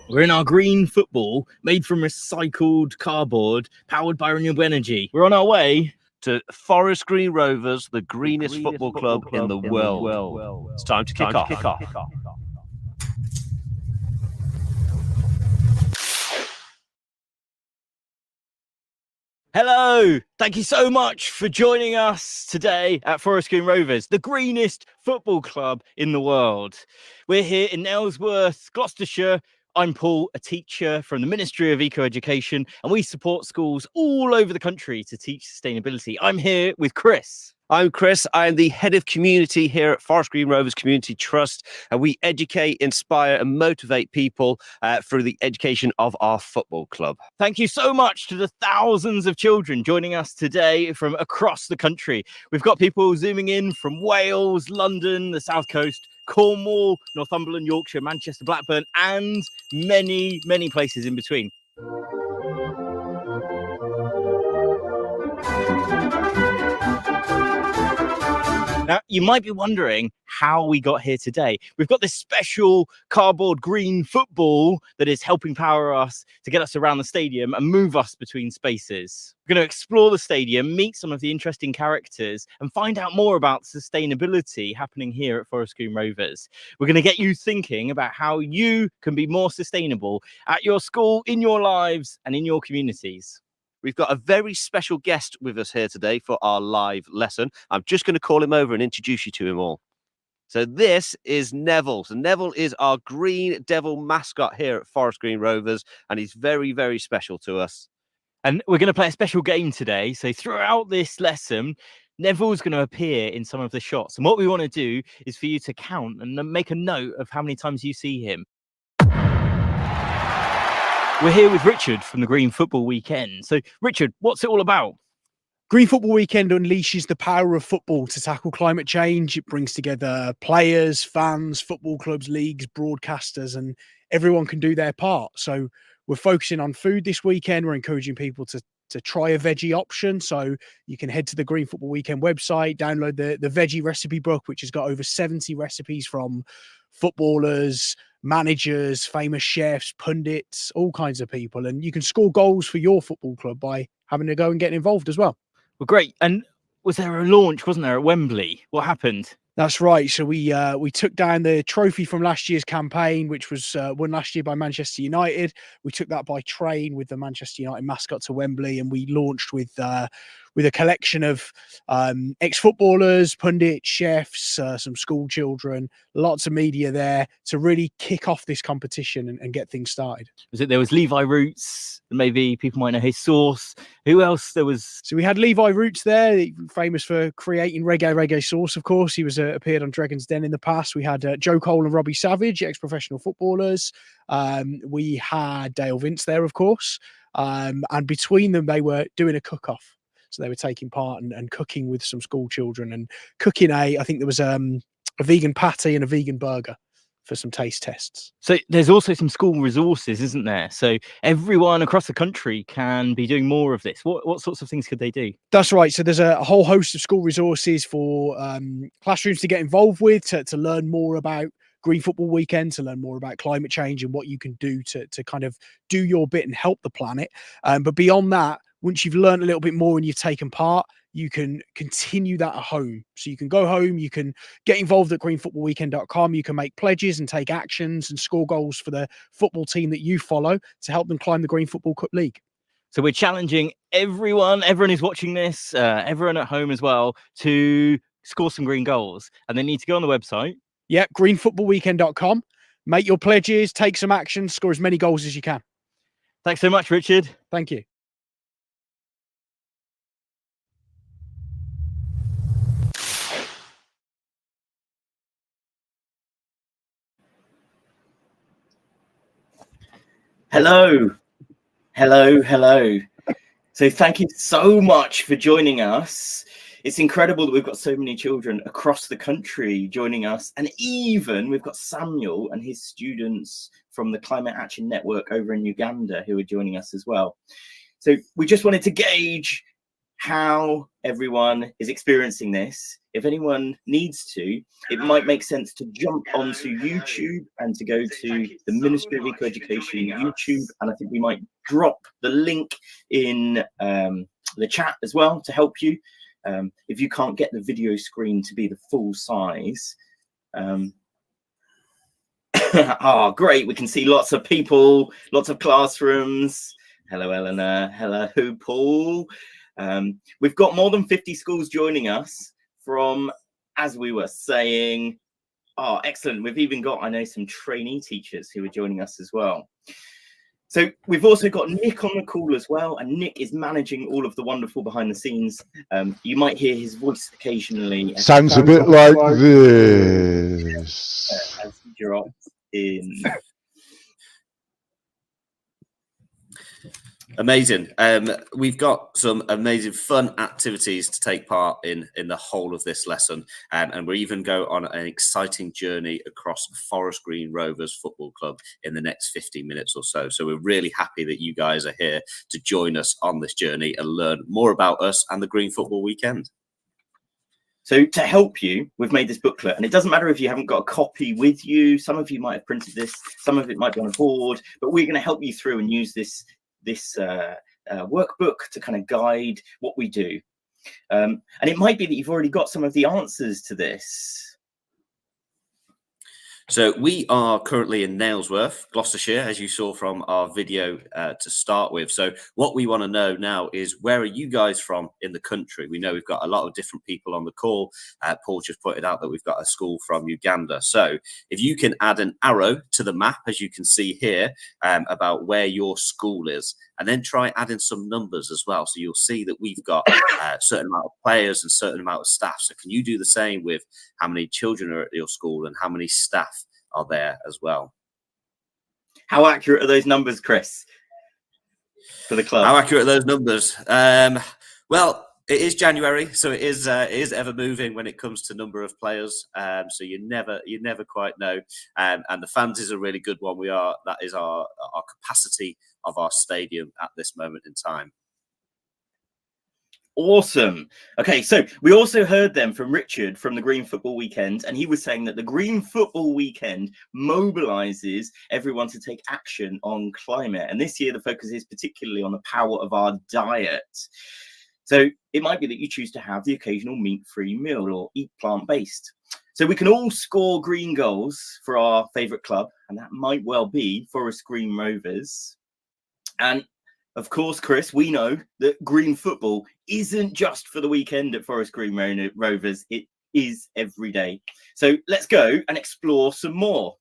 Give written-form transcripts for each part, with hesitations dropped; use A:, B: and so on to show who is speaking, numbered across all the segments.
A: We're in our green football made from recycled cardboard, powered by renewable energy. We're on our way
B: to Forest Green Rovers, the greenest football club in the world. It's time to kick off.
A: Hello, thank you so much for joining us today at Forest Green Rovers, the greenest football club in the world. We're here in Nailsworth, Gloucestershire. I'm Paul, a teacher from the Ministry of Eco-Education, and we support schools all over the country to teach sustainability. I'm here with Chris.
B: I'm Chris. I'm the head of community here at Forest Green Rovers Community Trust, and we educate, inspire and motivate people through the education of our football club.
A: Thank you so much to the thousands of children joining us today from across the country. We've got people zooming in from Wales, London, the South Coast, Cornwall, Northumberland, Yorkshire, Manchester, Blackburn, and many, many places in between. Now, you might be wondering how we got here today. We've got this special cardboard green football that is helping power us to get us around the stadium and move us between spaces. We're going to explore the stadium, meet some of the interesting characters, and find out more about sustainability happening here at Forest Green Rovers. We're going to get you thinking about how you can be more sustainable at your school, in your lives, and in your communities.
B: We've got a very special guest with us here today for our live lesson. I'm just going to call him over and introduce you to him all. So this is Neville. So Neville is our Green Devil mascot here at Forest Green Rovers, and he's very, very special to us.
A: And we're going to play a special game today. So throughout this lesson, Neville's going to appear in some of the shots. And what we want to do is for you to count and make a note of how many times you see him. We're here with Richard from the Green Football Weekend. So, Richard, what's it all about?
C: Green Football Weekend unleashes the power of football to tackle climate change. It brings together players, fans, football clubs, leagues, broadcasters, and everyone can do their part. So we're focusing on food this weekend. We're encouraging people to try a veggie option. So you can head to the Green Football Weekend website, download the veggie recipe book, which has got over 70 recipes from footballers, managers, famous chefs, pundits, all kinds of people. And you can score goals for your football club by having to go and get involved as well.
A: Well, great. And was there a launch, wasn't there, at Wembley? What happened?
C: That's right. So we took down the trophy from last year's campaign, which was won last year by Manchester United. We took that by train with the Manchester United mascot to Wembley, and we launched with a collection of ex-footballers, pundits, chefs, some school children, lots of media there to really kick off this competition and get things started.
A: There was Levi Roots, maybe people might know his sauce. Who else there was?
C: So we had Levi Roots there, famous for creating reggae sauce, of course. He was appeared on Dragon's Den in the past. We had Joe Cole and Robbie Savage, ex-professional footballers. We had Dale Vince there, of course. And between them, they were doing a cook-off. So they were taking part and cooking with some school children and cooking I think there was a vegan patty and a vegan burger for some taste tests.
A: So there's also some school resources, isn't there? So everyone across the country can be doing more of this. What sorts of things could they do?
C: That's right. So there's a whole host of school resources for classrooms to get involved with, to learn more about Green Football Weekend, to learn more about climate change and what you can do to kind of do your bit and help the planet. But beyond that, once you've learned a little bit more and you've taken part, you can continue that at home. So you can go home, you can get involved at greenfootballweekend.com, you can make pledges and take actions and score goals for the football team that you follow to help them climb the Green Football Cup League.
A: So we're challenging everyone who's watching this, everyone at home as well, to score some green goals. And they need to go on the website.
C: Yeah, greenfootballweekend.com. Make your pledges, take some action, score as many goals as you can.
A: Thanks so much, Richard.
C: Thank you.
A: Hello. So thank you so much for joining us. It's incredible that we've got so many children across the country joining us. And even we've got Samuel and his students from the Climate Action Network over in Uganda who are joining us as well. So we just wanted to gauge how everyone is experiencing this. If anyone needs to, it might make sense to jump onto YouTube and to go to the Ministry of Eco-Education YouTube, and I think we might drop the link in the chat as well to help you. If you can't get the video screen to be the full size. Oh, great. We can see lots of people, lots of classrooms. Hello, Eleanor. Hello, Paul. We've got more than 50 schools joining us from, as we were saying, oh, excellent. We've even got, I know, some trainee teachers who are joining us as well. So we've also got Nick on the call as well, and Nick is managing all of the wonderful behind the scenes. You might hear his voice occasionally.
D: Sounds a bit like this.
A: As he drops in.
B: Amazing. We've got some amazing fun activities to take part in the whole of this lesson. And we even go on an exciting journey across Forest Green Rovers Football Club in the next 15 minutes or so. So we're really happy that you guys are here to join us on this journey and learn more about us and the Green Football Weekend.
A: So to help you, we've made this booklet, and it doesn't matter if you haven't got a copy with you. Some of you might have printed this, some of it might be on a board, but we're going to help you through and use this workbook to kind of guide what we do. And it might be that you've already got some of the answers to this.
B: So we are currently in Nailsworth, Gloucestershire, as you saw from our video to start with. So what we want to know now is, where are you guys from in the country? We know we've got a lot of different people on the call. Paul just pointed out that we've got a school from Uganda. So if you can add an arrow to the map, as you can see here, about where your school is, and then try adding some numbers as well. So you'll see that we've got a certain amount of players and a certain amount of staff. So can you do the same with how many children are at your school and how many staff are there as well?
A: How accurate are those numbers, Chris, for the club?
B: How accurate are those numbers? Well, it is January, so it is ever moving when it comes to number of players. So you never quite know. And the fans is a really good one. That is our capacity of our stadium at this moment in time.
A: Awesome. Okay, so we also heard them from Richard from the Green Football Weekend, and he was saying that the Green Football Weekend mobilizes everyone to take action on climate. And this year, the focus is particularly on the power of our diet. So it might be that you choose to have the occasional meat-free meal or eat plant-based. So we can all score green goals for our favorite club, and that might well be Forest Green Rovers. And of course, Chris, we know that green football isn't just for the weekend at Forest Green Rovers. It is every day. So let's go and explore some more.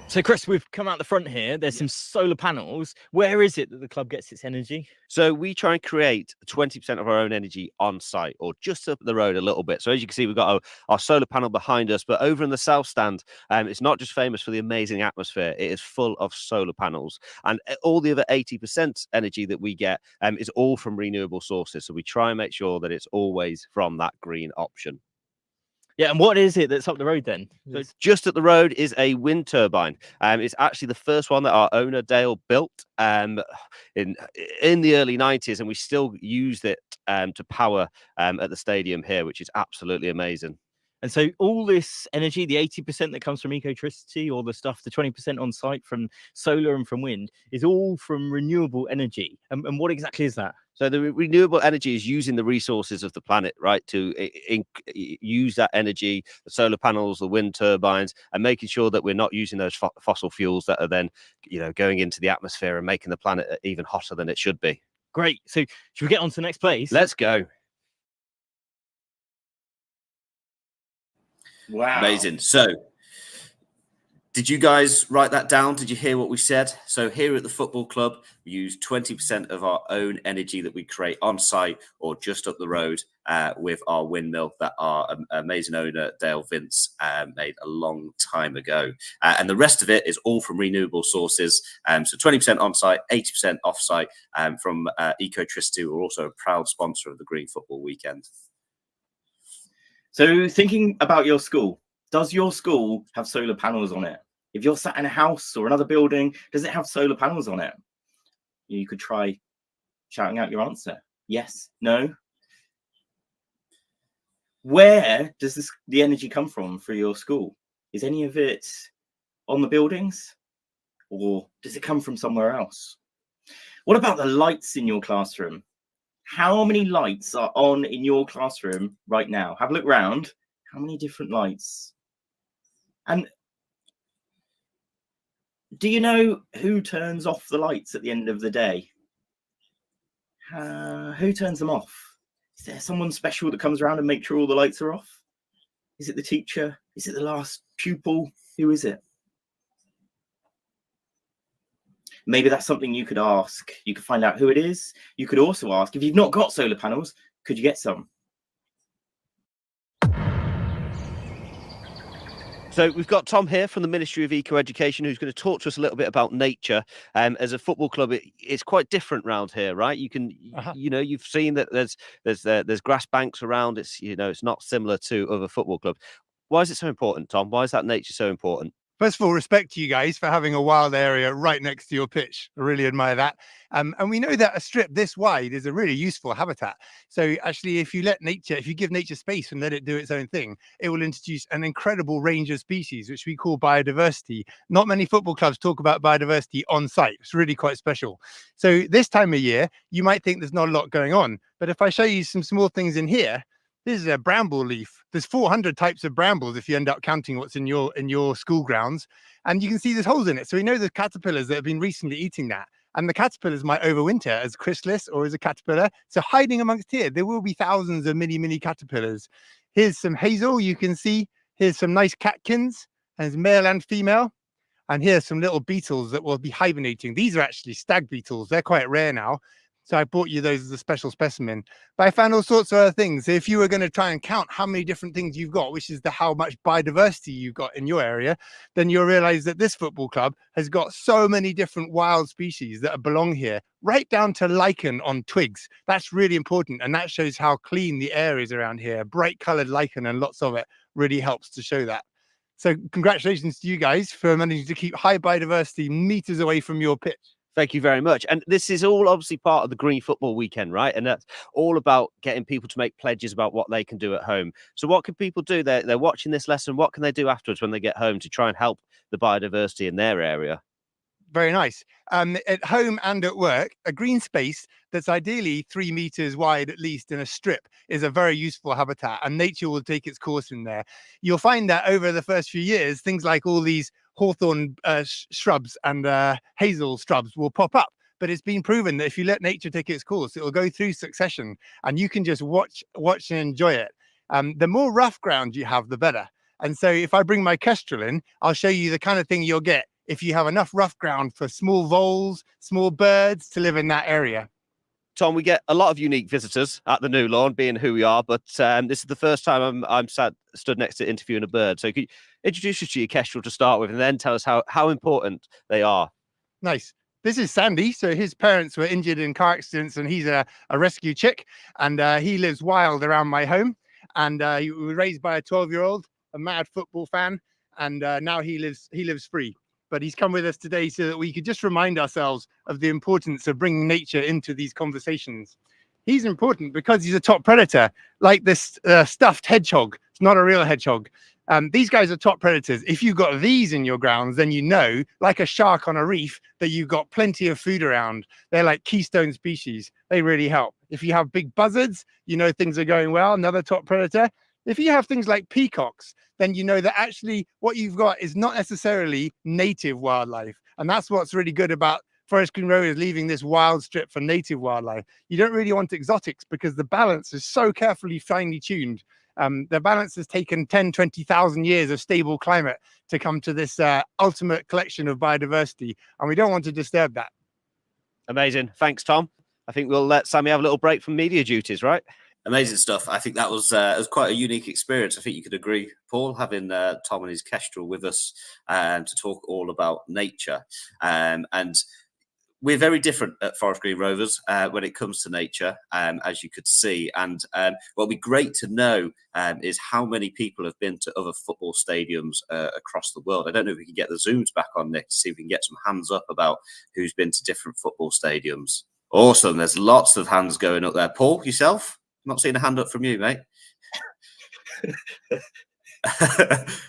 A: So, Chris, we've come out the front here. There's some solar panels. Where is it that the club gets its energy?
B: So we try and create 20% of our own energy on site, or just up the road a little bit. So as you can see, we've got our solar panel behind us, but over in the south stand, it's not just famous for the amazing atmosphere. It is full of solar panels, and all the other 80% energy that we get is all from renewable sources. So we try and make sure that it's always from that green option.
A: Yeah, and what is it that's up the road then?
B: So just at the road is a wind turbine. It's actually the first one that our owner Dale built in the early 90s, and we still used it to power at the stadium here, which is absolutely amazing.
A: And so all this energy, the 80% that comes from Ecotricity, or the stuff, the 20% on site from solar and from wind, is all from renewable energy. And what exactly is that?
B: So the renewable energy is using the resources of the planet, right, to use that energy, the solar panels, the wind turbines, and making sure that we're not using those fossil fuels that are then, going into the atmosphere and making the planet even hotter than it should be.
A: Great. So should we get on to the next place?
B: Let's go.
A: Wow.
B: Amazing. So did you guys write that down? Did you hear what we said? So here at the football club, we use 20% of our own energy that we create on site or just up the road with our windmill that our amazing owner, Dale Vince, made a long time ago. And the rest of it is all from renewable sources. So 20% on site, 80% off site from Ecotricity, who are also a proud sponsor of the Green Football Weekend.
A: So thinking about your school, does your school have solar panels on it? If you're sat in a house or another building, does it have solar panels on it? You could try shouting out your answer. Yes, no. Where does the energy come from for your school? Is any of it on the buildings, or does it come from somewhere else? What about the lights in your classroom? How many lights are on in your classroom right now? Have a look round. How many different lights? And do you know who turns off the lights at the end of the day? Who turns them off? Is there someone special that comes around and makes sure all the lights are off? Is it the teacher? Is it the last pupil? Who is it? Maybe that's something you could ask. You could find out who it is. You could also ask, if you've not got solar panels, could you get some?
B: So we've got Tom here from the Ministry of Eco Education, who's going to talk to us a little bit about nature. As a football club, it's quite different around here, right? You can, you know, you've seen that there's grass banks around. It's, you know, it's not similar to other football clubs. Why is it so important, Tom? Why is that nature so important?
D: First of all, respect to you guys for having a wild area right next to your pitch. I really admire that. And we know that a strip this wide is a really useful habitat. So actually, if you give nature space and let it do its own thing, it will introduce an incredible range of species, which we call biodiversity. Not many football clubs talk about biodiversity on site. It's really quite special. So this time of year, you might think there's not a lot going on. But if I show you some small things in here, this is a bramble leaf. There's 400 types of brambles if you end up counting what's in your school grounds. And you can see there's holes in it. So we know there's caterpillars that have been recently eating that. And the caterpillars might overwinter as chrysalis or as a caterpillar. So hiding amongst here, there will be thousands of mini caterpillars. Here's some hazel you can see. Here's some nice catkins, and there's male and female. And here's some little beetles that will be hibernating. These are actually stag beetles. They're quite rare now. So I brought you those as a special specimen. But I found all sorts of other things. So if you were going to try and count how many different things you've got, which is how much biodiversity you've got in your area, then you'll realize that this football club has got so many different wild species that belong here, right down to lichen on twigs. That's really important. And that shows how clean the air is around here. Bright colored lichen and lots of it really helps to show that. So congratulations to you guys for managing to keep high biodiversity meters away from your pitch.
B: Thank you very much. And this is all obviously part of the Green Football Weekend, right? And that's all about getting people to make pledges about what they can do at home. So what can people do? They're watching this lesson. What can they do afterwards when they get home to try and help the biodiversity in their area?
D: Very nice. At home and at work, a green space that's ideally 3 meters wide, at least in a strip, is a very useful habitat, and nature will take its course in there. You'll find that over the first few years, things like all these hawthorn shrubs and hazel shrubs will pop up. But it's been proven that if you let nature take its course, it will go through succession, and you can just watch and enjoy it. The more rough ground you have, the better. And so if I bring my kestrel in, I'll show you the kind of thing you'll get if you have enough rough ground for small voles, small birds to live in that area.
B: Tom, we get a lot of unique visitors at the New Lawn, being who we are, but this is the first time I'm stood next to interviewing a bird. So could you introduce us to your kestrel to start with, and then tell us how important they are?
D: Nice. This is Sandy. So his parents were injured in car accidents, and he's a rescue chick, and he lives wild around my home. And he was raised by a 12-year-old, a mad football fan, and now he lives free. But he's come with us today so that we could just remind ourselves of the importance of bringing nature into these conversations. He's important because he's a top predator, like this stuffed hedgehog. It's not a real hedgehog. These guys are top predators. If you've got these in your grounds, then you know, like a shark on a reef, that you've got plenty of food around. They're like keystone species. They really help. If you have big buzzards, you know things are going well, another top predator. If you have things like peacocks, then you know that actually what you've got is not necessarily native wildlife. And that's what's really good about Forest Green Rovers leaving this wild strip for native wildlife. You don't really want exotics because the balance is so carefully, finely tuned. The balance has taken 10, 20,000 years of stable climate to come to this ultimate collection of biodiversity. And we don't want to disturb that.
B: Amazing. Thanks, Tom. I think we'll let Sammy have a little break from media duties, right?
E: Amazing stuff. I think that was quite a unique experience. I think you could agree, Paul, having Tom and his kestrel with us to talk all about nature. And we're very different at Forest Green Rovers when it comes to nature, as you could see. And what would be great to know is how many people have been to other football stadiums across the world. I don't know if we can get the Zooms back on, Nick, to see if we can get some hands up about who's been to different football stadiums. Awesome. There's lots of hands going up there. Paul, yourself? Not seeing a hand up from you, mate.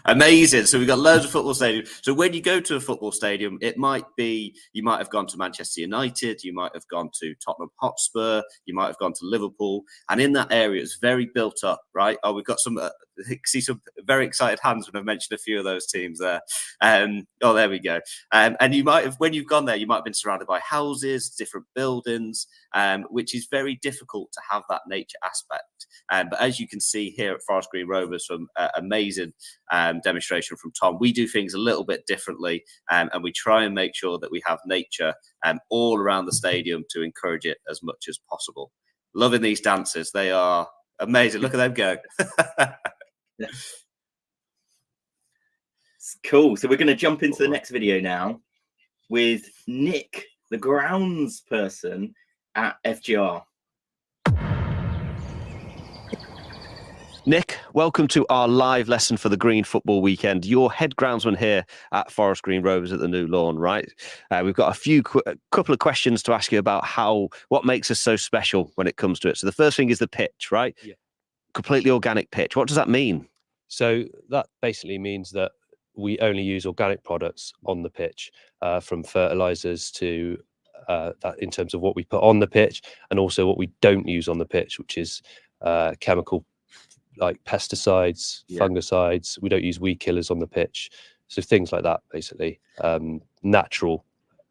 E: Amazing. So we've got loads of football stadiums. So when you go to a football stadium, it might be, you might have gone to Manchester United, you might have gone to Tottenham Hotspur, you might have gone to Liverpool, and in that area it's very built up, right? Oh, we've got some see some very excited hands when I've mentioned a few of those teams there. Oh, there we go. And you might have, when you've gone there, you might have been surrounded by houses, different buildings, which is very difficult to have that nature aspect. But as you can see here at Forest Green Rovers, from amazing demonstration from Tom, we do things a little bit differently, and we try and make sure that we have nature all around the stadium to encourage it as much as possible. Loving these dances. They are amazing. Look at them go.
A: It's cool. So we're going to jump into the next video now with Nick, the grounds person at FGR.
B: Nick, welcome to our live lesson for the Green Football Weekend. Your head groundsman here at Forest Green Rovers at the New Lawn, right? We've got a couple of questions to ask you about what makes us so special when it comes to it. So the first thing is the pitch, right?
F: Yeah.
B: Completely organic pitch. What does that mean?
F: So that basically means that we only use organic products on the pitch, from fertilizers to that in terms of what we put on the pitch, and also what we don't use on the pitch, which is chemical like pesticides, fungicides. We don't use weed killers on the pitch. So things like that, basically, natural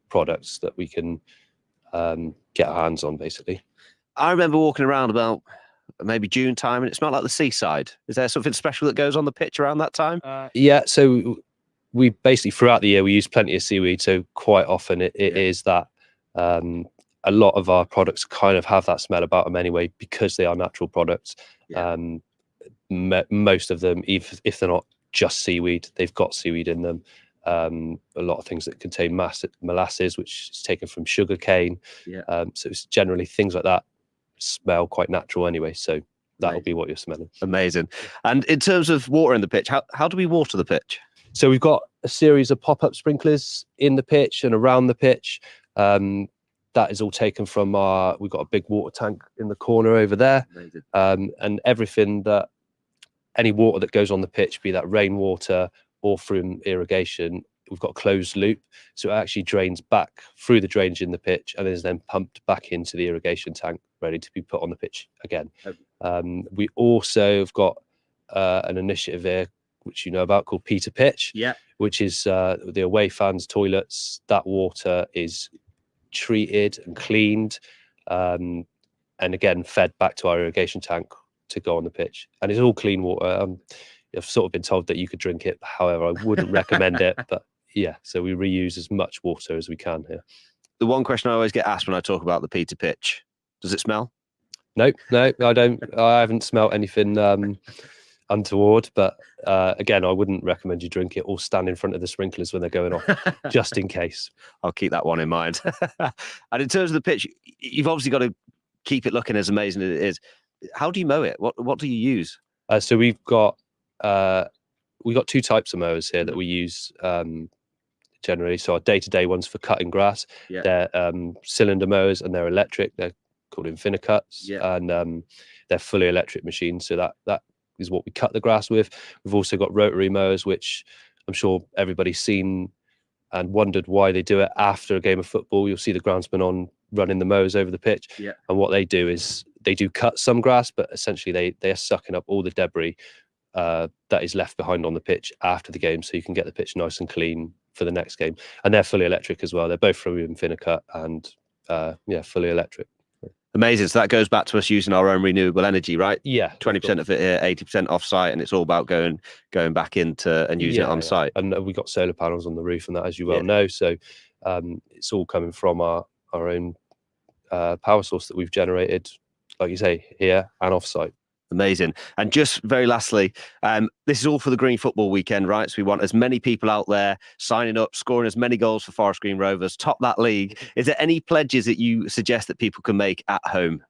F: products that we can get our hands on, basically.
B: I remember walking around about maybe June time, and it smelled like the seaside. Is there something special that goes on the pitch around that time?
F: Yeah, so we basically, throughout the year, we use plenty of seaweed. So quite often it is that a lot of our products kind of have that smell about them anyway, because they are natural products.
B: Yeah.
F: Most of them, if they're not just seaweed, they've got seaweed in them. A lot of things that contain molasses, which is taken from sugar cane. So it's generally things like that smell quite natural anyway. So that'll be what you're smelling.
B: Amazing. And in terms of watering the pitch, how do we water the pitch?
F: So we've got a series of pop-up sprinklers in the pitch and around the pitch. That is all taken from we've got a big water tank in the corner over there. And everything any water that goes on the pitch, be that rainwater or from irrigation, we've got a closed loop. So it actually drains back through the drainage in the pitch and is then pumped back into the irrigation tank, ready to be put on the pitch again. We also have got an initiative here, which you know about, called Peter Pitch, which is the away fans' toilets. That water is treated and cleaned, and again fed back to our irrigation tank to go on the pitch, and it's all clean water. I've sort of been told that you could drink it, however I wouldn't recommend it, but yeah, so we reuse as much water as we can here.
B: The one question I always get asked when I talk about the Peter Pitch, does it smell?
F: No, I don't. I haven't smelled anything untoward, but again, I wouldn't recommend you drink it or stand in front of the sprinklers when they're going off, just in case.
B: I'll keep that one in mind. And in terms of the pitch, you've obviously got to keep it looking as amazing as it is. How do you mow it? What do you use?
F: So we've got two types of mowers here that we use generally. So our day-to-day ones for cutting grass, they're cylinder mowers, and they're electric. They're called Infinicuts, and they're fully electric machines. So that is what we cut the grass with. We've also got rotary mowers, which I'm sure everybody's seen and wondered why they do it after a game of football. You'll see the groundsman running the mowers over the pitch, and what they do is they do cut some grass, but essentially they are sucking up all the debris that is left behind on the pitch after the game, so you can get the pitch nice and clean for the next game. And they're fully electric as well. They're both from Infinicut and fully electric.
B: Amazing. So that goes back to us using our own renewable energy, right?
F: Yeah.
B: 20% of it here, 80% off site, and it's all about going back into and using it on site.
F: And we've got solar panels on the roof and that, as you well know. So it's all coming from our own power source that we've generated, like you say, here and off site.
B: Amazing. And just very lastly, this is all for the Green Football Weekend, right? So we want as many people out there signing up, scoring as many goals for Forest Green Rovers, top that league. Is there any pledges that you suggest that people can make at home?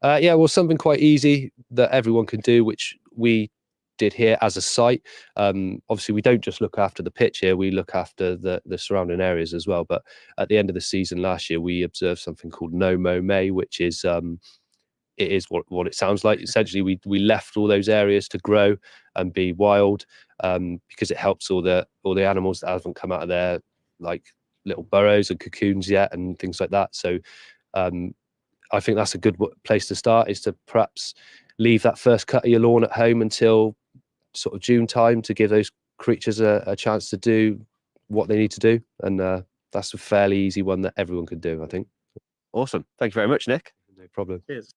F: Yeah, well, something quite easy that everyone can do, which we did here as a site. Obviously, we don't just look after the pitch here, we look after the surrounding areas as well. But at the end of the season last year, we observed something called No Mow May, which is it is what it sounds like. Essentially, we left all those areas to grow and be wild, because it helps all the animals that haven't come out of their like little burrows and cocoons yet and things like that. So I think that's a good place to start, is to perhaps leave that first cut of your lawn at home until sort of June time, to give those creatures a chance to do what they need to do. And that's a fairly easy one that everyone can do, I think.
B: Awesome. Thank you very much, Nick.
F: No problem.
E: Cheers.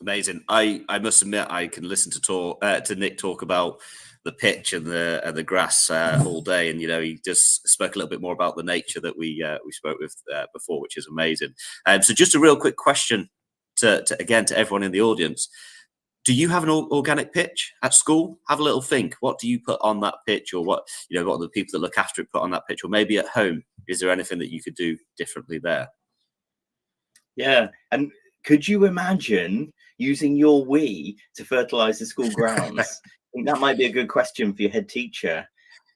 E: Amazing. I must admit, I can listen to Nick talk about the pitch and the grass all day, and he just spoke a little bit more about the nature that we spoke with before, which is amazing. So just a real quick question to everyone in the audience: do you have an organic pitch at school? Have a little think. What do you put on that pitch, or what are the people that look after it put on that pitch, or maybe at home? Is there anything that you could do differently there?
A: Yeah, and could you imagine using your Wii to fertilize the school grounds? I think that might be a good question for your head teacher.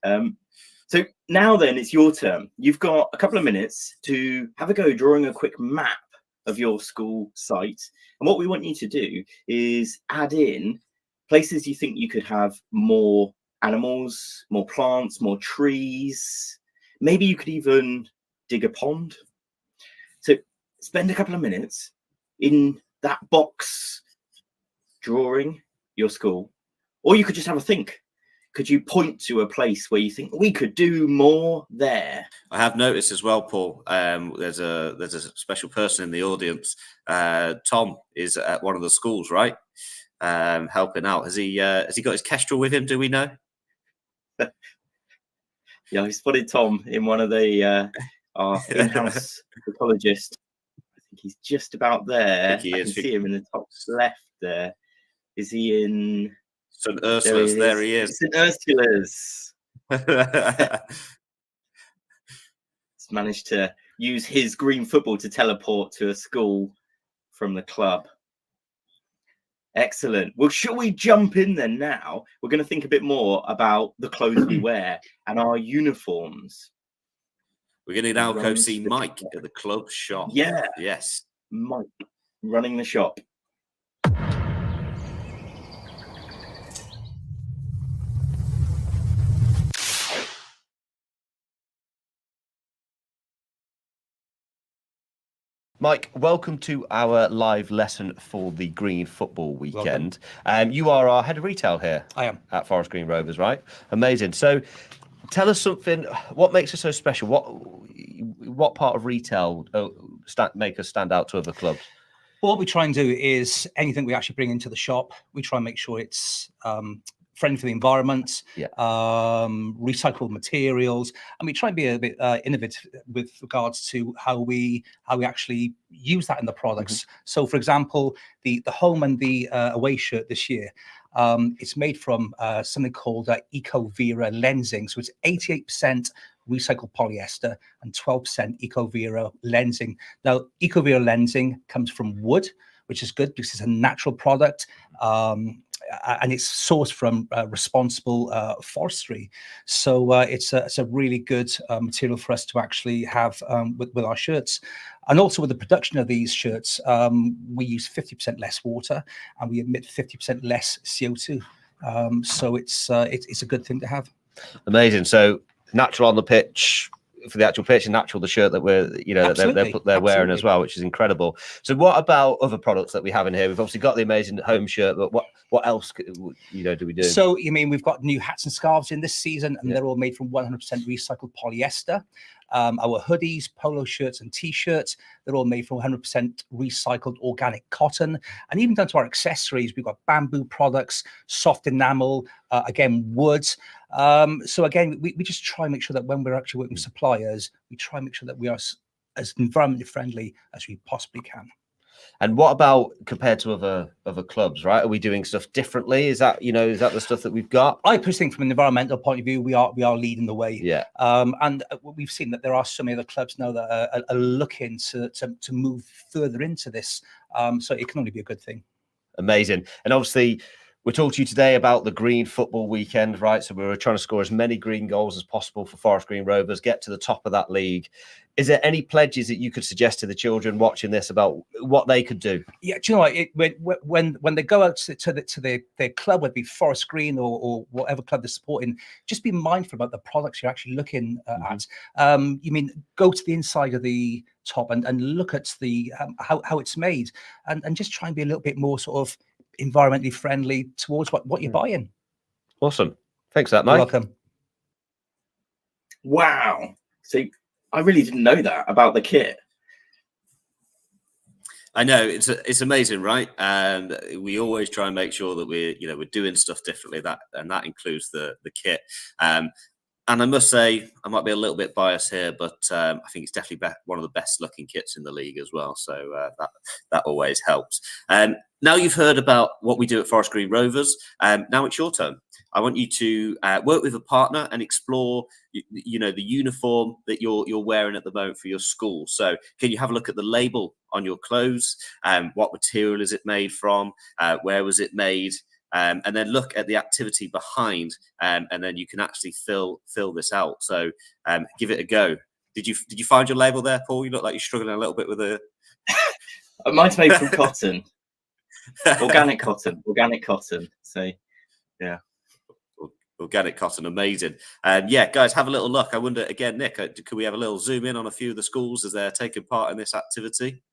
A: So now then, it's your turn. You've got a couple of minutes to have a go drawing a quick map of your school site. And what we want you to do is add in places you think you could have more animals, more plants, more trees. Maybe you could even dig a pond. So spend a couple of minutes in that box drawing your school, or you could just have a think. Could you point to a place where you think we could do more there?
E: I have noticed as well, Paul. There's a special person in the audience. Tom is at one of the schools, right? Helping out. Has he got his kestrel with him? Do we know?
A: Yeah, I spotted Tom in one of the our in-house Ecologist. I think he's just about there. I can see him in the top left there. Is he in
E: St. Ursula's? There he is.
A: St. Ursula's. He's managed to use his green football to teleport to a school from the club. Excellent. Well, shall we jump in then now? We're going to think a bit more about the clothes we wear and our uniforms.
E: We're going to now go see Mike at the club shop.
A: Yeah.
E: Yes.
A: Mike running the shop.
B: Mike, welcome to our live lesson for the Green Football Weekend. You are our head of retail here.
G: I am.
B: At Forest Green Rovers, right? Amazing. So tell us something, what makes us so special? What part of retail make us stand out to other clubs?
G: Well, what we try and do is anything we actually bring into the shop, we try and make sure it's friendly for the environment, recyclable materials, and we try and be a bit innovative with regards to how we actually use that in the products. So, for example, the home and the away shirt this year, it's made from something called Ecovera lensing. So it's 88% recycled polyester and 12% Ecovera lensing. Now, Ecovera lensing comes from wood, which is good because it's a natural product. And it's sourced from responsible forestry. So it's a really good material for us to actually have with our shirts. And also with the production of these shirts, we use 50% less water and we emit 50% less CO2. So it's a good thing to have.
B: Amazing. So natural on the pitch, for the actual pitch, and natural the shirt that we're they're wearing as well, which is incredible. So what about other products that we have in here? We've obviously got the amazing home shirt, but what else do we do?
G: So we've got new hats and scarves in this season, and they're all made from 100% recycled polyester. Our hoodies, polo shirts and t-shirts, they're all made from 100% recycled organic cotton. And even down to our accessories, we've got bamboo products, soft enamel, again, wood. So again, we just try and make sure that when we're actually working with suppliers, we try and make sure that we are as environmentally friendly as we possibly can.
B: And what about compared to other clubs, right? Are we doing stuff differently? Is that, you know, is that the stuff that we've got?
G: I personally think from an environmental point of view, we are leading the way.
B: Yeah.
G: And we've seen that there are so many other clubs now that are looking to move further into this. So it can only be a good thing.
B: Amazing. And obviously, we're talking to you today about the Green Football Weekend, right? So we're trying to score as many green goals as possible for Forest Green Rovers, get to the top of that league. Is there any pledges that you could suggest to the children watching this about what they could do?
G: Yeah, do you know what? When they go out to their club, whether it be Forest Green or whatever club they're supporting, just be mindful about the products you're actually looking at. You mean go to the inside of the top and look at the how it's made, and just try and be a little bit more sort of environmentally friendly towards what you're buying.
B: Awesome. Thanks for that, Mike.
G: You're welcome.
H: Wow. So I really didn't know that about the kit.
E: I know it's amazing, right? And we always try and make sure that we're doing stuff differently. That includes the kit. And I must say, I might be a little bit biased here, but I think it's definitely one of the best looking kits in the league as well. So that always helps. Now you've heard about what we do at Forest Green Rovers. Now it's your turn. I want you to work with a partner and explore, the uniform that you're wearing at the moment for your school. So can you have a look at the label on your clothes? What material is it made from? Where was it made? And then look at the activity behind, and then you can actually fill this out. So give it a go. Did you find your label there, Paul? You look like you're struggling a little bit with it.
H: Mine's made from cotton, organic cotton. So yeah,
E: organic cotton, amazing. Yeah, guys, have a little look. I wonder again, Nick, could we have a little zoom in on a few of the schools as they're taking part in this activity?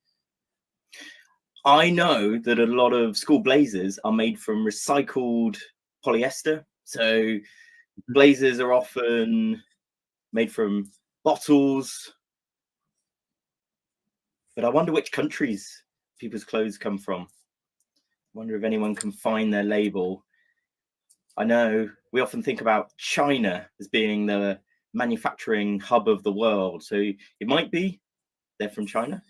H: I know that a lot of school blazers are made from recycled polyester. So blazers are often made from bottles. But I wonder which countries people's clothes come from. I wonder if anyone can find their label. I know we often think about China as being the manufacturing hub of the world. So it might be they're from China.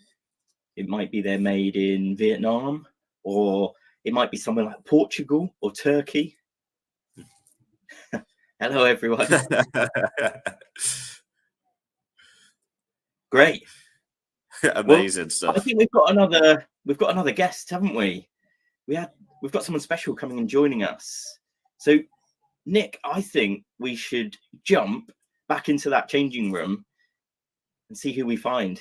H: It might be they're made in Vietnam, or it might be somewhere like Portugal or Turkey. Hello, everyone. Great.
E: Amazing stuff.
H: I think we've got another guest, haven't we? We've got someone special coming and joining us. So, Nick, I think we should jump back into that changing room and see who we find.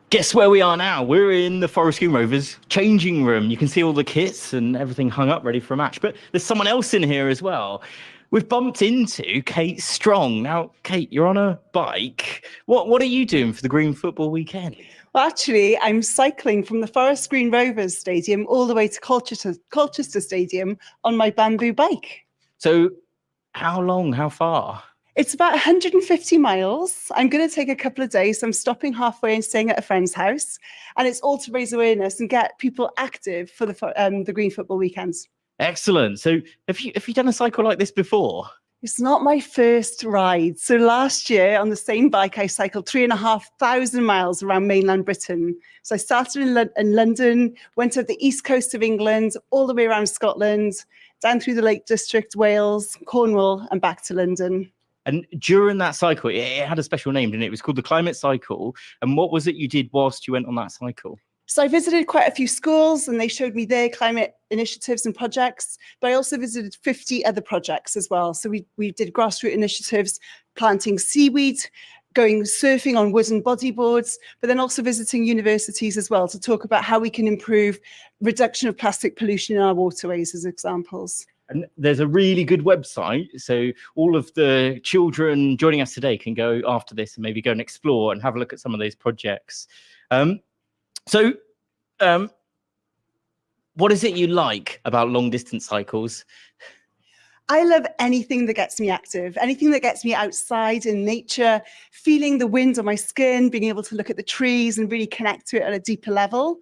A: Guess where we are now? We're in the Forest Green Rovers changing room. You can see all the kits and everything hung up ready for a match. But there's someone else in here as well. We've bumped into Kate Strong. Now, Kate, you're on a bike. What are you doing for the Green Football Weekend?
I: Well, actually, I'm cycling from the Forest Green Rovers Stadium all the way to Colchester Stadium on my bamboo bike.
A: So how long? How far?
I: It's about 150 miles. I'm going to take a couple of days. I'm stopping halfway and staying at a friend's house. And it's all to raise awareness and get people active for the Green Football Weekends.
A: Excellent. So have you done a cycle like this before?
I: It's not my first ride. So last year on the same bike, I cycled 3,500 miles around mainland Britain. So I started in London, went up the east coast of England, all the way around Scotland, down through the Lake District, Wales, Cornwall, and back to London.
A: And during that cycle, it had a special name, didn't it? It was called the Climate Cycle. And what was it you did whilst you went on that cycle?
I: So I visited quite a few schools and they showed me their climate initiatives and projects, but I also visited 50 other projects as well. So we did grassroots initiatives, planting seaweed, going surfing on wooden bodyboards, but then also visiting universities as well to talk about how we can improve reduction of plastic pollution in our waterways as examples.
A: And there's a really good website. So all of the children joining us today can go after this and maybe go and explore and have a look at some of those projects. So what is it you like about long distance cycles?
I: I love anything that gets me active, anything that gets me outside in nature, feeling the wind on my skin, being able to look at the trees and really connect to it at a deeper level.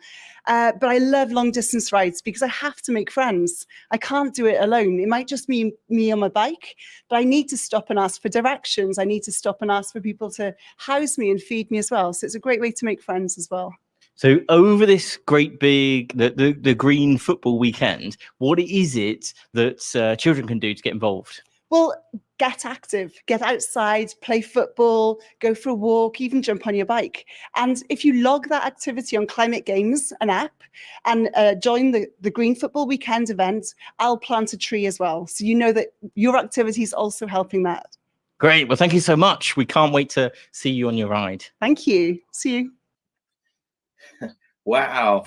I: But I love long distance rides because I have to make friends. I can't do it alone. It might just be me on my bike, but I need to stop and ask for directions. I need to stop and ask for people to house me and feed me as well. So it's a great way to make friends as well.
A: So over this great big, the green football weekend, what is it that children can do to get involved?
I: Well, get active, get outside, play football, go for a walk, even jump on your bike. And if you log that activity on Climate Games, an app, and join the Green Football Weekend event, I'll plant a tree as well. So you know that your activity is also helping that.
A: Great. Well, thank you so much. We can't wait to see you on your ride.
I: Thank you. See you.
H: Wow.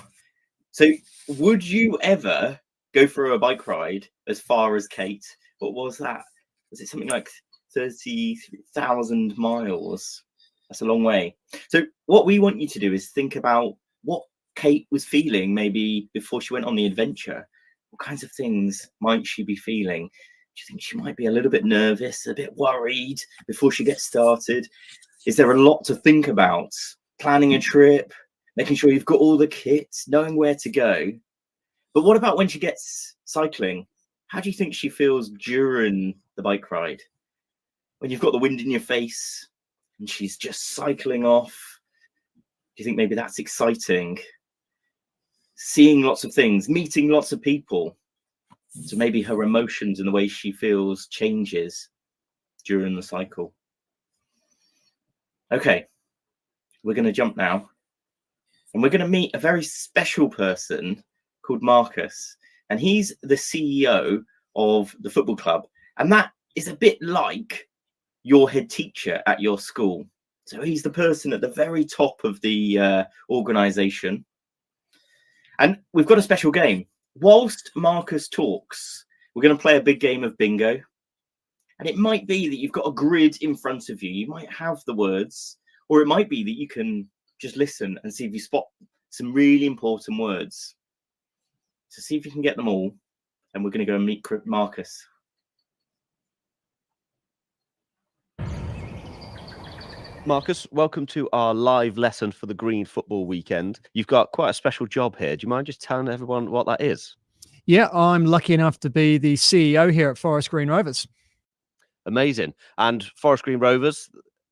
H: So would you ever go for a bike ride as far as Kate? What was that? Was it something like 30,000 miles? That's a long way. So what we want you to do is think about what Kate was feeling maybe before she went on the adventure. What kinds of things might she be feeling? Do you think she might be a little bit nervous, a bit worried before she gets started? Is there a lot to think about? Planning a trip, making sure you've got all the kit, knowing where to go. But what about when she gets cycling? How do you think she feels during the bike ride? When you've got the wind in your face and she's just cycling off, do you think maybe that's exciting? Seeing lots of things, meeting lots of people. So maybe her emotions and the way she feels changes during the cycle. Okay, we're going to jump now. And we're going to meet a very special person called Marcus. And he's the CEO of the football club. And that is a bit like your head teacher at your school. So he's the person at the very top of the organization. And we've got a special game. Whilst Marcus talks, we're going to play a big game of bingo. And it might be that you've got a grid in front of you. You might have the words, or it might be that you can just listen and see if you spot some really important words. So see if you can get them all. And we're going to go and meet Marcus.
B: Marcus, welcome to our live lesson for the Green Football Weekend. You've got quite a special job here. Do you mind just telling everyone what that is?
J: Yeah, I'm lucky enough to be the CEO here at Forest Green Rovers.
B: Amazing. And Forest Green Rovers,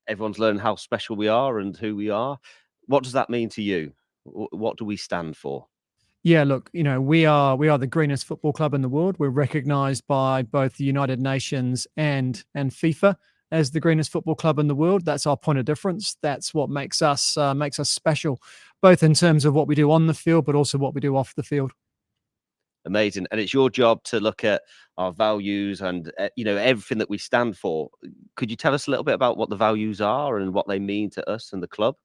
B: everyone's learning how special we are and who we are. What does that mean to you? What do we stand for?
J: Yeah, look, you know, we are the greenest football club in the world. We're recognized by both the United Nations and FIFA as the greenest football club in the world. That's our point of difference. That's what makes us special, both in terms of what we do on the field, but also what we do off the field.
B: Amazing. And it's your job to look at our values and, you know, everything that we stand for. Could you tell us a little bit about what the values are and what they mean to us and the club?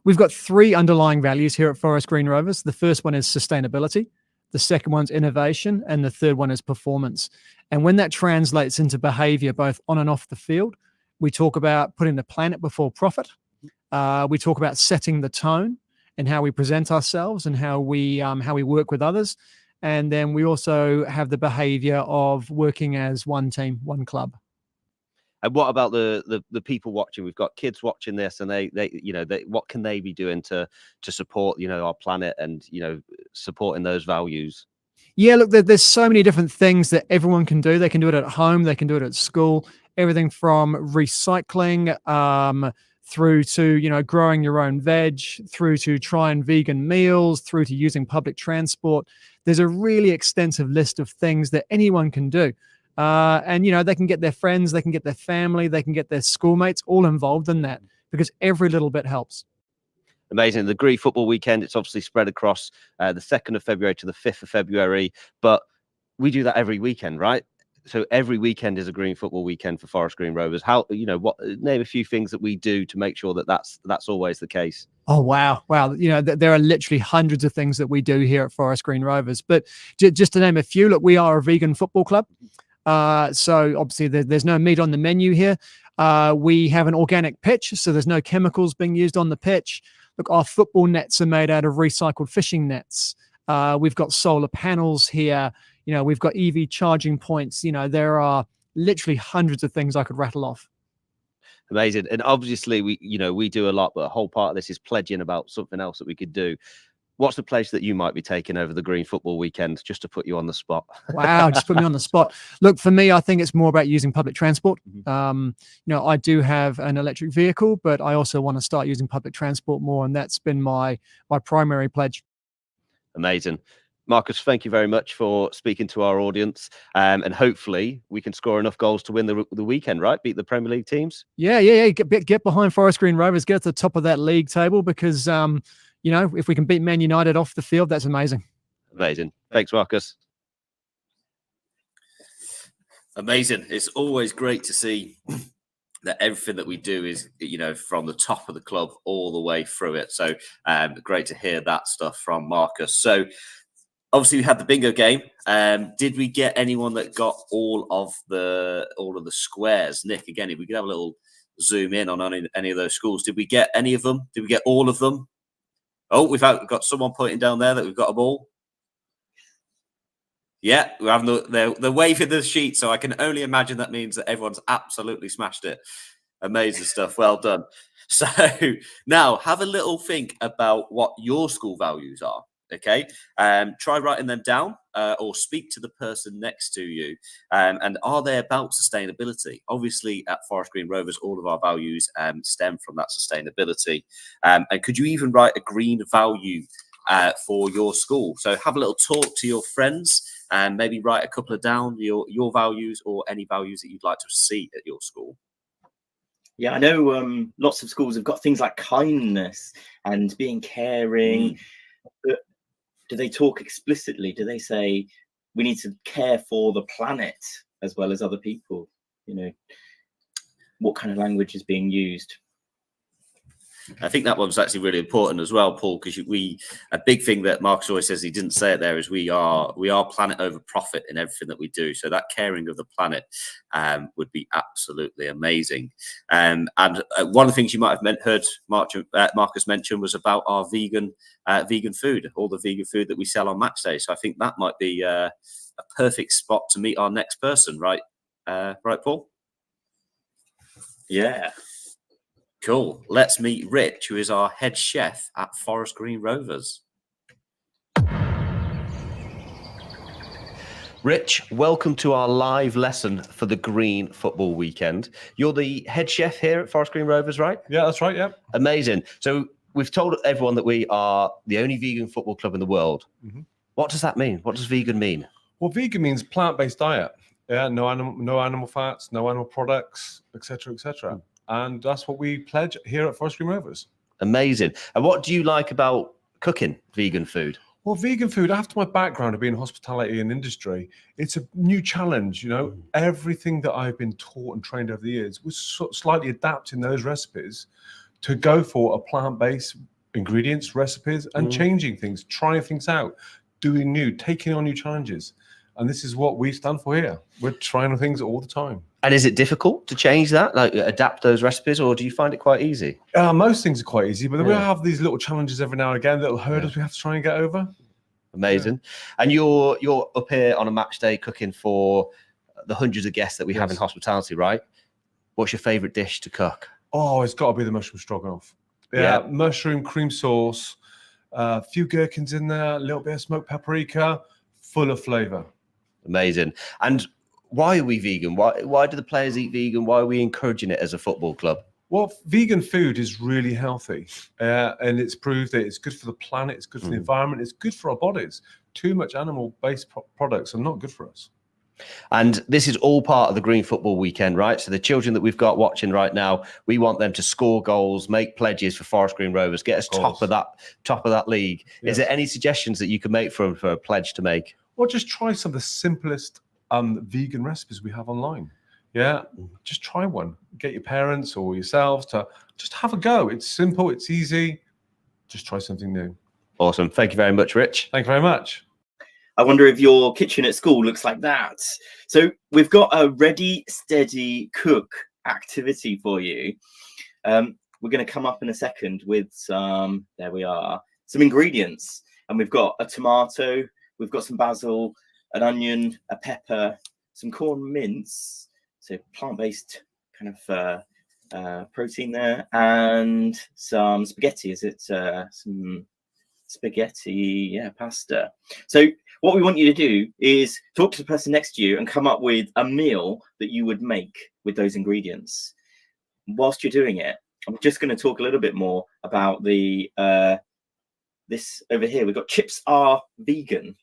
J: We've got three underlying values here at Forest Green Rovers. The first one is sustainability. The second one's innovation. And the third one is performance. And when that translates into behavior, both on and off the field, we talk about putting the planet before profit. We talk about setting the tone and how we present ourselves and how we work with others. And then we also have the behavior of working as one team, one club.
B: And what about the people watching? We've got kids watching this, and they what can they be doing to support, you know, our planet and, you know, supporting those values?
J: Yeah, look, there's so many different things that everyone can do. They can do it at home, they can do it at school. Everything from recycling through to, you know, growing your own veg, through to trying vegan meals, through to using public transport. There's a really extensive list of things that anyone can do. And, you know, they can get their friends, they can get their family, they can get their schoolmates all involved in that, because every little bit helps.
B: Amazing. The Green Football Weekend, it's obviously spread across the 2nd of February to the 5th of February, but we do that every weekend, right? So every weekend is a Green Football Weekend for Forest Green Rovers. How, you know, what, name a few things that we do to make sure that that's always the case.
J: Oh, wow. You know, there are literally hundreds of things that we do here at Forest Green Rovers, but just to name a few, look, we are a vegan football club. So obviously there's no meat on the menu here. We have an organic pitch, so there's no chemicals being used on the pitch. Look, our football nets are made out of recycled fishing nets. We've got solar panels here. we've got EV charging points. There are literally hundreds of things I could rattle off.
B: Amazing. And obviously we do a lot, but a whole part of this is pledging about something else that we could do. What's the pledge that you might be taking over the Green Football Weekend, just to put you on the spot?
J: Wow, just put me on the spot. Look, for me, I think it's more about using public transport. I do have an electric vehicle, but I also want to start using public transport more, and that's been my primary pledge.
B: Amazing. Marcus, thank you very much for speaking to our audience, and hopefully we can score enough goals to win the weekend, right? Beat the Premier League teams.
J: Yeah. Get behind Forest Green Rovers, get to the top of that league table, because if we can beat Man United off the field, that's amazing.
B: Amazing. Thanks, Marcus.
E: Amazing. It's always great to see that everything that we do is, from the top of the club all the way through it. So great to hear that stuff from Marcus. So obviously we had the bingo game. Did we get anyone that got all of the squares? Nick, again, if we could have a little zoom in on any of those schools. Did we get any of them? Did we get all of them? Oh, we've got someone pointing down there that we've got them all. Yeah, we're having the wave in the sheet, so I can only imagine that means that everyone's absolutely smashed it. Amazing stuff. Well done. So now have a little think about what your school values are. Okay, try writing them down, or speak to the person next to you. And are they about sustainability? Obviously, at Forest Green Rovers, all of our values stem from that sustainability. And could you even write a green value for your school? So have a little talk to your friends and maybe write a couple of down, your values or any values that you'd like to see at your school.
H: Yeah, I know lots of schools have got things like kindness and being caring. But do they talk explicitly? Do they say we need to care for the planet as well as other people? What kind of language is being used?
E: I think that one's actually really important as well, Paul, because a big thing that Marcus always says, he didn't say it there, is we are planet over profit in everything that we do. So that caring of the planet would be absolutely amazing. And one of the things you might have heard Marcus mention was about our vegan food, all the vegan food that we sell on match day. So I think that might be a perfect spot to meet our next person, right? Right, Paul?
H: Yeah.
E: Cool. Let's meet Rich, who is our head chef at Forest Green Rovers.
B: Rich, welcome to our live lesson for the Green Football Weekend. You're the head chef here at Forest Green Rovers, right?
K: Yeah, that's right, yeah.
B: Amazing. So we've told everyone that we are the only vegan football club in the world. What does that mean? What does vegan mean?
K: Well, vegan means plant-based diet. Yeah, no animal fats, no animal products, etc., etc. And that's what we pledge here at Forest Green Rovers.
B: Amazing. And what do you like about cooking vegan food?
K: Well, vegan food, after my background of being in hospitality and industry, it's a new challenge. Everything that I've been taught and trained over the years was slightly adapting those recipes to go for a plant-based ingredients, recipes, and changing things, trying things out, doing new, taking on new challenges. And this is what we stand for here. We're trying things all the time.
B: And is it difficult to change that, like adapt those recipes, or do you find it quite easy?
K: Most things are quite easy, but we have these little challenges every now and again, little hurdles we have to try and get over.
B: Amazing. And you're up here on a match day cooking for the hundreds of guests that we have in hospitality, right? What's your favourite dish to cook?
K: Oh, it's got to be the mushroom stroganoff. Yeah, mushroom, cream sauce, a few gherkins in there, a little bit of smoked paprika, full of flavour.
B: Amazing. And why are we vegan? Why do the players eat vegan? Why are we encouraging it as a football club?
K: Well, vegan food is really healthy, and it's proved that it's good for the planet, it's good for the environment, it's good for our bodies. Too much animal-based products are not good for us.
B: And this is all part of the Green Football Weekend, right? So the children that we've got watching right now, we want them to score goals, make pledges for Forest Green Rovers, get us top of that league. Is there any suggestions that you could make for a pledge to make?
K: Well, just try some of the simplest vegan recipes we have online. Yeah, just try one. Get your parents or yourselves to just have a go. It's simple, it's easy. Just try something new.
B: Awesome. Thank you very much, Rich.
K: Thank you very much.
H: I wonder if your kitchen at school looks like that. So we've got a ready, steady cook activity for you. We're going to come up in a second with some, there we are, some ingredients. And we've got a tomato, we've got some basil, an onion, a pepper, some corn mince, so plant-based kind of protein there, and some spaghetti. Is it some spaghetti? Yeah, pasta. So what we want you to do is talk to the person next to you and come up with a meal that you would make with those ingredients. Whilst you're doing it, I'm just going to talk a little bit more about the this over here. We've got chips are vegan.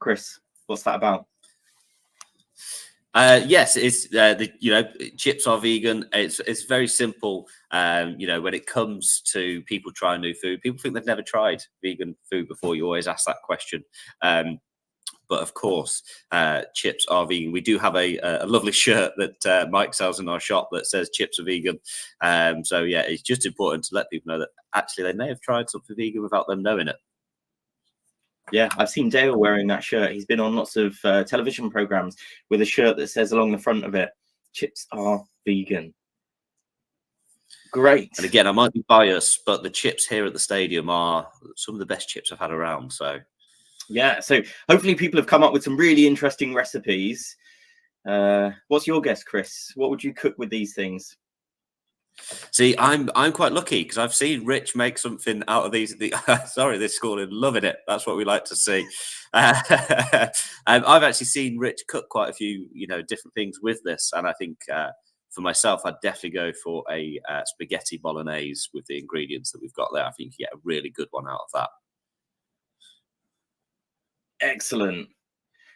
H: Chris, what's that about?
E: Yes, it's chips are vegan. It's very simple. When it comes to people trying new food, people think they've never tried vegan food before. You always ask that question. But of course, chips are vegan. We do have a lovely shirt that Mike sells in our shop that says chips are vegan. So yeah, it's just important to let people know that actually they may have tried something vegan without them knowing it.
H: Yeah, I've seen Dale wearing that shirt. He's been on lots of television programs with a shirt that says along the front of it, chips are vegan. Great.
E: And again, I might be biased, but the chips here at the stadium are some of the best chips I've had around. So
H: yeah, so hopefully people have come up with some really interesting recipes. What's your guess, Chris? What would you cook with these things?
E: See, I'm quite lucky because I've seen Rich make something out of these. Sorry, this school is loving it. That's what we like to see. I've actually seen Rich cook quite a few, different things with this, and I think for myself, I'd definitely go for a spaghetti bolognese with the ingredients that we've got there. I think you get a really good one out of that.
H: Excellent.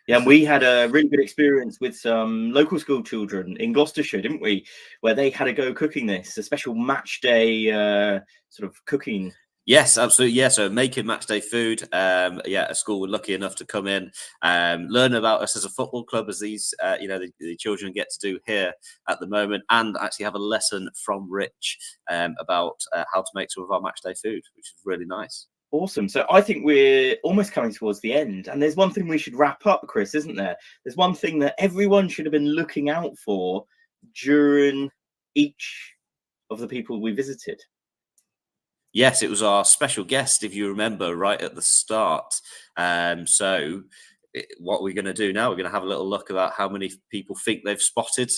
H: Yeah, and we had a really good experience with some local school children in Gloucestershire, didn't we? Where they had a go cooking this, a special match day sort of cooking.
E: Yes, absolutely. Yeah, so making match day food. A school were lucky enough to come in, learn about us as a football club, as these, the children get to do here at the moment, and actually have a lesson from Rich about how to make some of our match day food, which is really nice.
H: Awesome. So I think we're almost coming towards the end. And there's one thing we should wrap up, Chris, isn't there? There's one thing that everyone should have been looking out for during each of the people we visited.
E: Yes, it was our special guest, if you remember, right at the start. So what we're going to do now, we're going to have a little look about how many people think they've spotted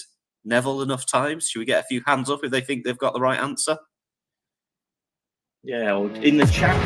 E: Neville enough times. Should we get a few hands up if they think they've got the right answer?
H: Yeah, or in the chat.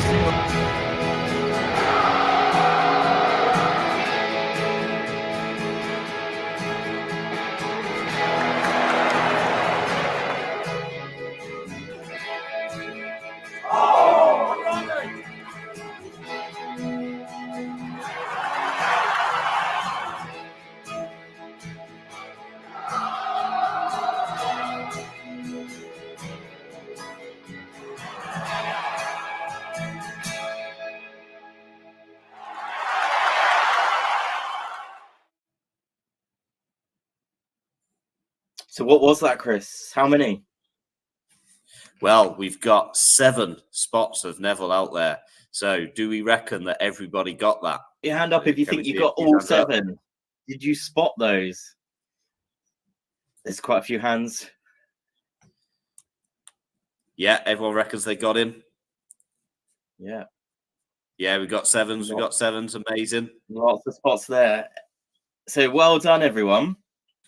H: So what was that, Chris? How many?
E: Well, we've got 7 spots of Neville out there. So do we reckon that everybody got that?
H: Your hand up if you think you got all 7. Did you spot those? There's quite a few hands.
E: Yeah, everyone reckons they got him.
H: Yeah.
E: Yeah, we got 7s. We got 7s. Amazing.
H: Lots of spots there. So well done, everyone.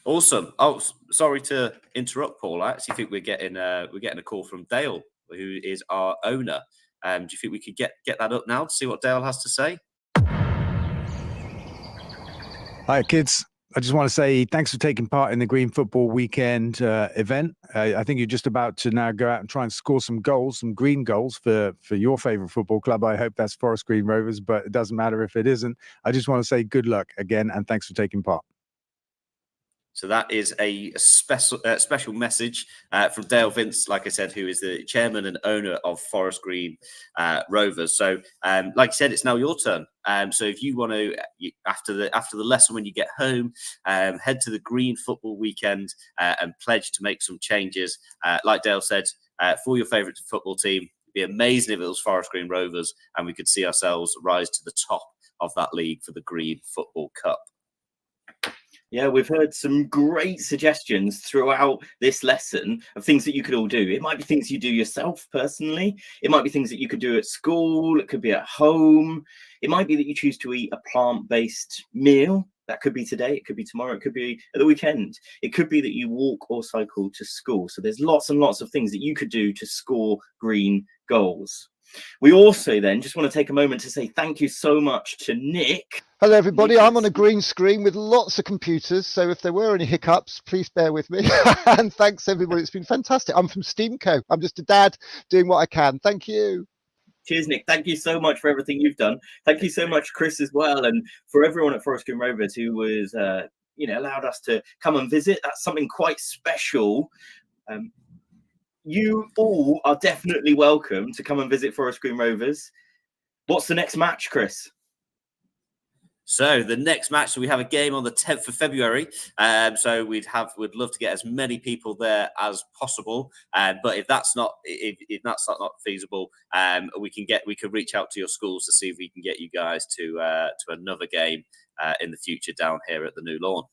E: Awesome. Oh, sorry to interrupt, Paul. I actually think we're getting a call from Dale, who is our owner. Do you think we could get that up now to see what Dale has to say?
L: Hi, kids. I just want to say thanks for taking part in the Green Football Weekend event. I think you're just about to now go out and try and score some goals, some green goals for your favourite football club. I hope that's Forest Green Rovers, but it doesn't matter if it isn't. I just want to say good luck again and thanks for taking part.
E: So that is a special message from Dale Vince, like I said, who is the chairman and owner of Forest Green Rovers. So, like I said, it's now your turn. So if you want to, after the lesson when you get home, head to the Green Football Weekend and pledge to make some changes. Like Dale said, for your favourite football team, it'd be amazing if it was Forest Green Rovers and we could see ourselves rise to the top of that league for the Green Football Cup.
H: Yeah, we've heard some great suggestions throughout this lesson of things that you could all do. It might be things you do yourself personally. It might be things that you could do at school. It could be at home. It might be that you choose to eat a plant-based meal. That could be today. It could be tomorrow. It could be at the weekend. It could be that you walk or cycle to school. So there's lots and lots of things that you could do to score green goals. We also then just want to take a moment to say thank you so much to Nick.
M: Hello everybody, I'm on a green screen with lots of computers, so if there were any hiccups, please bear with me. And thanks everybody, it's been fantastic. I'm from Steamco. I'm just a dad doing what I can. Thank you.
H: Cheers, Nick. Thank you so much for everything you've done. Thank you so much, Chris, as well, and for everyone at Forest Green Rovers who was, allowed us to come and visit. That's something quite special. You all are definitely welcome to come and visit Forest Green Rovers. What's the next match, Chris?
E: So the next match, so we have a game on the 10th of February. So we'd love to get as many people there as possible. But if that's not feasible, we could reach out to your schools to see if we can get you guys to another game in the future down here at the new lawn.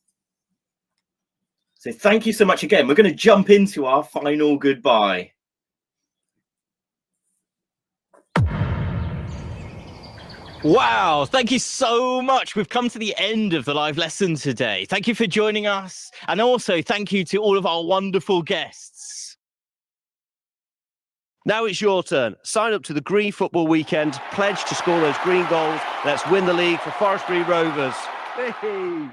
H: So thank you so much again. We're going to jump into our final goodbye.
A: Wow, thank you so much. We've come to the end of the live lesson today. Thank you for joining us. And also thank you to all of our wonderful guests.
B: Now it's your turn. Sign up to the Green Football Weekend. Pledge to score those green goals. Let's win the league for Forest Green Rovers. Hey.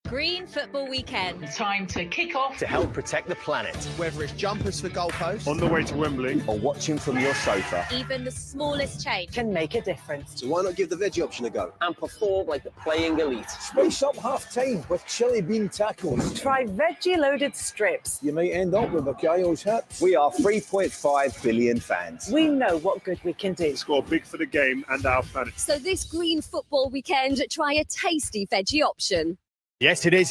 N: Green Football Weekend.
O: Time to kick off.
P: To help protect the planet.
Q: Whether it's jumpers for goalposts,
P: on the way to Wembley, or watching from your sofa.
N: Even the smallest change
O: can make a difference.
R: So why not give the veggie option a go?
S: And perform like the playing elite.
R: Spice up half-time with chili bean tacos.
O: Try veggie-loaded strips.
R: You might end up with a Bakayo's hips.
P: We are 3.5 billion fans.
O: We know what good we can do.
P: Score big for the game and our planet.
N: So this Green Football Weekend, try a tasty veggie option.
Q: yes, it is.